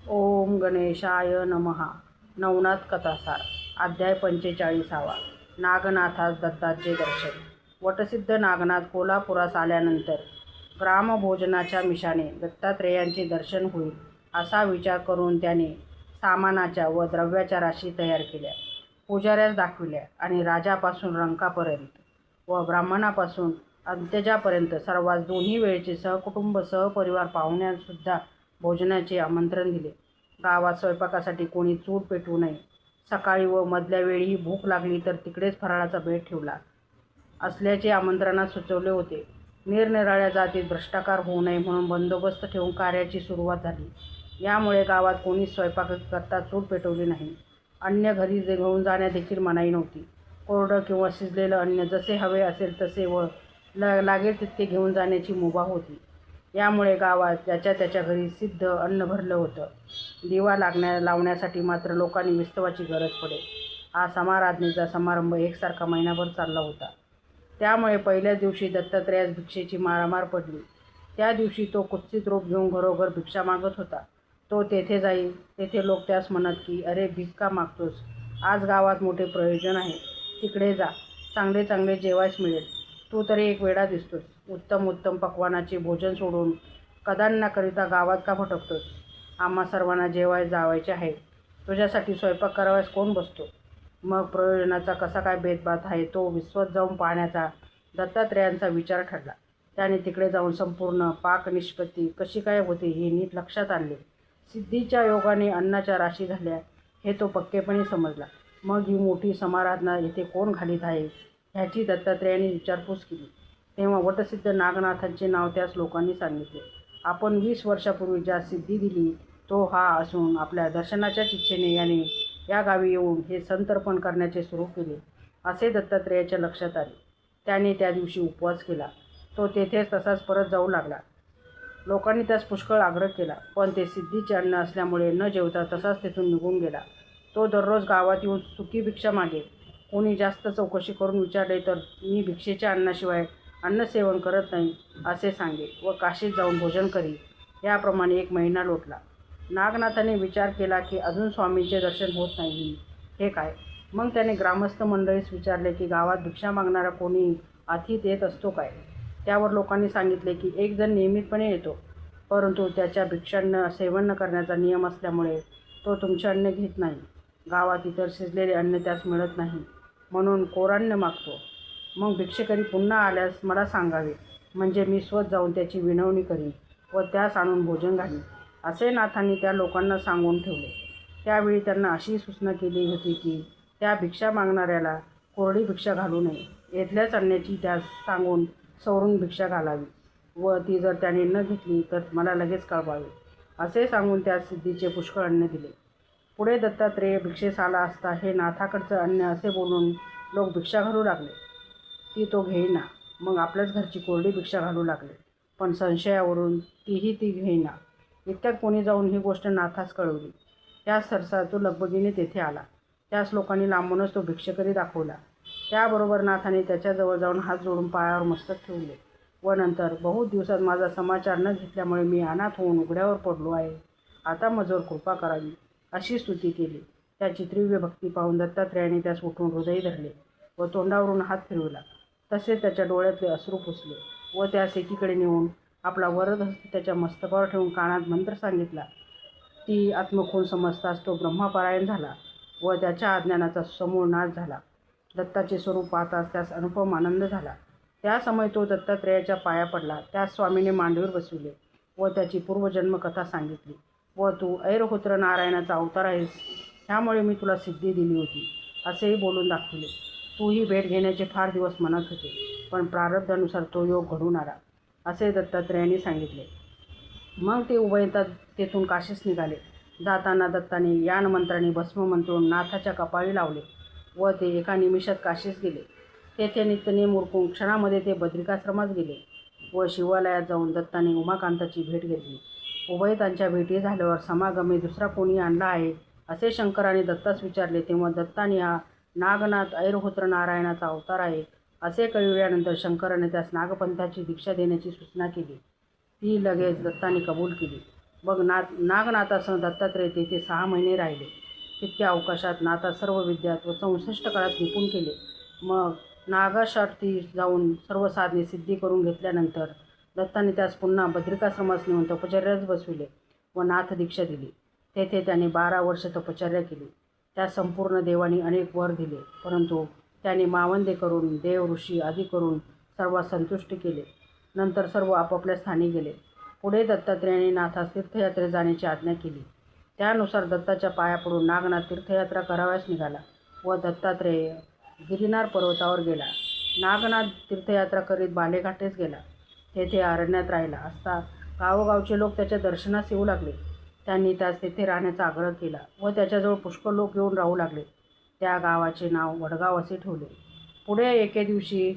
ओम गणेशाय नमः. नवनाथ कथासार. अध्याय 45. नागनाथास दत्ताचे दर्शन. वटसिद्ध नागनाथ कोल्हापुरास आल्यानंतर ग्रामभोजनाच्या मिशाने दत्तात्रेयांचे दर्शन होईल असा विचार करून त्याने सामानाच्या व द्रव्याच्या राशी तयार केल्या, पुजाऱ्यास दाखविल्या आणि राजापासून रंकापर्यंत व ब्राह्मणापासून अंत्यजापर्यंत सर्वांस दोन्ही वेळचे सहकुटुंब सहपरिवार पाहुण्यांसुद्धा भोजनाचे आमंत्रण दिले. गावात स्वयंपाकासाठी कोणी चूल पेटवू नये. सकाळी व मधल्या वेळीही भूक लागली तर तिकडेच फराळाचा बेत ठेवला असल्याचे आमंत्रणात सुचवले होते. निरनिराळ्या जातीत भ्रष्टाचार होऊ नये म्हणून बंदोबस्त ठेवून कार्याची सुरुवात झाली. यामुळे गावात कोणीच स्वयंपाकाकरता चूल पेटवली नाही. अन्न घरी घेऊन जाण्यादेखील मनाई नव्हती. कोरडं किंवा शिजलेलं अन्न जसे हवे असेल तसे व लागेल तितके घेऊन जाण्याची मुभा होती. यामुळे गावात ज्याच्या त्याच्या घरी सिद्ध अन्न भरलं होतं. दिवा लावण्यासाठी मात्र लोकांनी विस्तवाची गरज पडे. हा समाराधनेचा समारंभ एकसारखा महिनाभर चालला होता. त्यामुळे पहिल्याच दिवशी दत्तात्रेयास भिक्षेची मारामार पडली. त्या दिवशी तो कुत्सित रूप घेऊन घरोघर भिक्षा मागत होता. तो तेथे जाई तेथे लोक त्यास म्हणत की, अरे भीक का मागतोस? आज गावात मोठे प्रयोजन आहे. तिकडे जा, चांगले चांगले जेवायस मिळेल. तू तरी एक वेडा दिसतोस. उत्तम उत्तम पक्वानाचे भोजन सोडून कदान्नाकरिता गावात का भटकतोस? आम्हा सर्वांना जेवाय जावायचे आहे. तुझ्यासाठी स्वयंपाक करावयास कोण बसतो? मग प्रयोजनाचा कसा काय भेदभात आहे तो विश्वात जाऊन पाहण्याचा दत्तात्रेयांचा विचार ठरला. त्याने तिकडे जाऊन संपूर्ण पाकनिष्पत्ती कशी काय होते हे नीट लक्षात आणले. सिद्धीच्या योगाने अन्नाच्या राशी झाल्या हे तो पक्केपणे समजला. मग ही मोठी समाराधना येथे कोण घालीत आहे ह्याची दत्तात्रेयांनी विचारपूस केली. तेव्हा वटसिद्ध नागनाथांचे नाव त्यास लोकांनी सांगितले. आपण 20 वर्षापूर्वी ज्या सिद्धी दिली तो हा असून आपल्या दर्शनाच्याच इच्छेने याने या गावी येऊन हे संतर्पण करण्याचे सुरू केले असे दत्तात्रेयाच्या लक्षात आले. त्याने त्या दिवशी उपवास केला. तो तेथेच तसाच परत जाऊ लागला. लोकांनी त्यास पुष्कळ आग्रह केला, पण ते सिद्धीचे अन्न असल्यामुळे न जेवता तसाच तेथून निघून गेला. तो दररोज गावात येऊन सुकी भिक्षा मागे. कोणी जास्त चौकशी करून विचारले तर मी भिक्षेच्या अन्नाशिवाय अन्नसेवन करत नाही असे सांगे व काशीत जाऊन भोजन करी. याप्रमाणे 1 महिना लोटला. नागनाथाने विचार केला की अजून स्वामींचे दर्शन होत नाही. हे काय? मग त्याने ग्रामस्थ मंडळीस विचारले की गावात भिक्षा मागणारा कोणी अतिथ येत असतो काय? त्यावर लोकांनी सांगितले की एक जण नियमितपणे येतो, परंतु त्याच्या भिक्षान्न सेवन न करण्याचा नियम असल्यामुळे तो तुमचे अन्न घेत नाही. गावात इतर शिजलेले अन्न त्यास मिळत नाही म्हणून कोरान्न मागतो. मग भिक्षेकरी पुन्हा आल्यास मला सांगावे, म्हणजे मी स्वतः जाऊन त्याची विनवणी करीन व त्यास आणून भोजन घालीन असे नाथांनी त्या लोकांना सांगून ठेवले. त्यावेळी त्यांना अशी सूचना केली होती की त्या भिक्षा मागणाऱ्याला कोरडी भिक्षा घालू नये. इथल्याच अन्नाची त्यास सांगून सवरून भिक्षा घालावी व ती जर त्याने न घेतली तर मला लगेच कळवावे असे सांगून त्यास सिद्धीचे पुष्कळ अन्न दिले. पुढे दत्तात्रेय भिक्षेस आला असता हे नाथाकडचं अन्न असे बोलून लोक भिक्षा घालू लागले. ती तो घेईना. मग आपल्याच घरची कोरडी भिक्षा घालू लागले, पण संशयावरून ती घेईना. इतक्यात कोणी जाऊन ही गोष्ट नाथास कळवली. त्यास सरसा तो लगबगीने तेथे आला. त्यास लोकांनी लांबूनच तो भिक्षेकरी दाखवला. त्याबरोबर नाथाने त्याच्याजवळ जाऊन हात जोडून पायावर मस्तक ठेवले व नंतर, बहुत दिवसात माझा समाचार न घेतल्यामुळे मी अनाथ होऊन उघड्यावर पडलो आहे. आता माझ्यावर कृपा करावी अशी स्तुती केली. त्याची तीव्र भक्ती पाहून दत्तात्रेयाने त्यास उठून हृदय धरले व तोंडावरून हात फिरविला. तसेच त्याच्या डोळ्यातले अश्रू पुसले व त्यास एकीकडे नेऊन आपला वरद हस्त त्याच्या मस्तकावर ठेवून कानात मंत्र सांगितला. ती आत्मखून समजताच तो ब्रह्मपरायण झाला व त्याच्या अज्ञानाचा समूळ नाश झाला. दत्ताचे स्वरूप पाहताच त्यास अनुपम आनंद झाला. त्या समय तो दत्तात्रेयाच्या पाया पडला. त्यास स्वामीने मांडीवर बसविले व त्याची पूर्वजन्म कथा सांगितली व तू ऐरहोत्र नारायणाचा अवतार आहेस, ह्यामुळे मी तुला सिद्धी दिली होती असेही बोलून दाखविले. तूही भेट घेण्याचे फार दिवस म्हणत होते, पण प्रारब्धानुसार तो योग घडून आला असे दत्तात्रेयांनी सांगितले. मग ते उभयता तेथून काशीस निघाले. जाताना दत्ताने यान मंत्राने भस्म मंत्रून नाथाच्या कपाळी लावले व ते एका निमिषात काशीस गेले. तेथे नित्यनेम उरकून क्षणामध्ये ते बद्रिकाश्रमास गेले व शिवालयात जाऊन दत्ताने उमाकांताची भेट घेतली. उभयतांच्या भेटी झाल्यावर समागमे दुसरा कोणी आणला आहे असे शंकराने दत्तास विचारले. तेव्हा दत्ताने हा नागनाथ ऐरहोत्र नारायणाचा अवतार आहे असे कळविल्यानंतर शंकराने त्यास नागपंथाची दीक्षा देण्याची सूचना केली. ती लगेच दत्ताने कबूल केली. मग नागनाथासह दत्तात्रय तेथे 6 महिने राहिले. तितक्या अवकाशात नाथा सर्व विद्यात व 64 काळात निपुण केले. मग नागाशार्थी जाऊन सर्व साधने सिद्धी करून घेतल्यानंतर दत्ताने त्यास पुन्हा बद्रिकाश्रमास नेऊन तपश्चर्यास बसविले व नाथ दीक्षा दिली. तेथे त्याने 12 वर्ष तपश्चर्या केली. त्या संपूर्ण देवांनी अनेक वर दिले, परंतु त्याने मावंदे करून देव ऋषी आदी करून सर्वात संतुष्ट केले. नंतर सर्व आपापल्या स्थानी गेले. पुढे दत्तात्रेयाने नाथास तीर्थयात्रेत जाण्याची आज्ञा केली. त्यानुसार दत्ताच्या पाया पडून नागनाथ तीर्थयात्रा करावयास निघाला व दत्तात्रेय गिरिनार पर्वतावर गेला. नागनाथ तीर्थयात्रा करीत बालेघाटेस गेला. तेथे अरण्यात राहिला असता गावोगावचे लोक त्याच्या दर्शनास येऊ लागले. त्यांनी त्यास तेथे राहण्याचा आग्रह केला व त्याच्याजवळ पुष्कळ लोक येऊन राहू लागले. त्या गावाचे नाव वडगाव असे ठेवले. पुढे एके दिवशी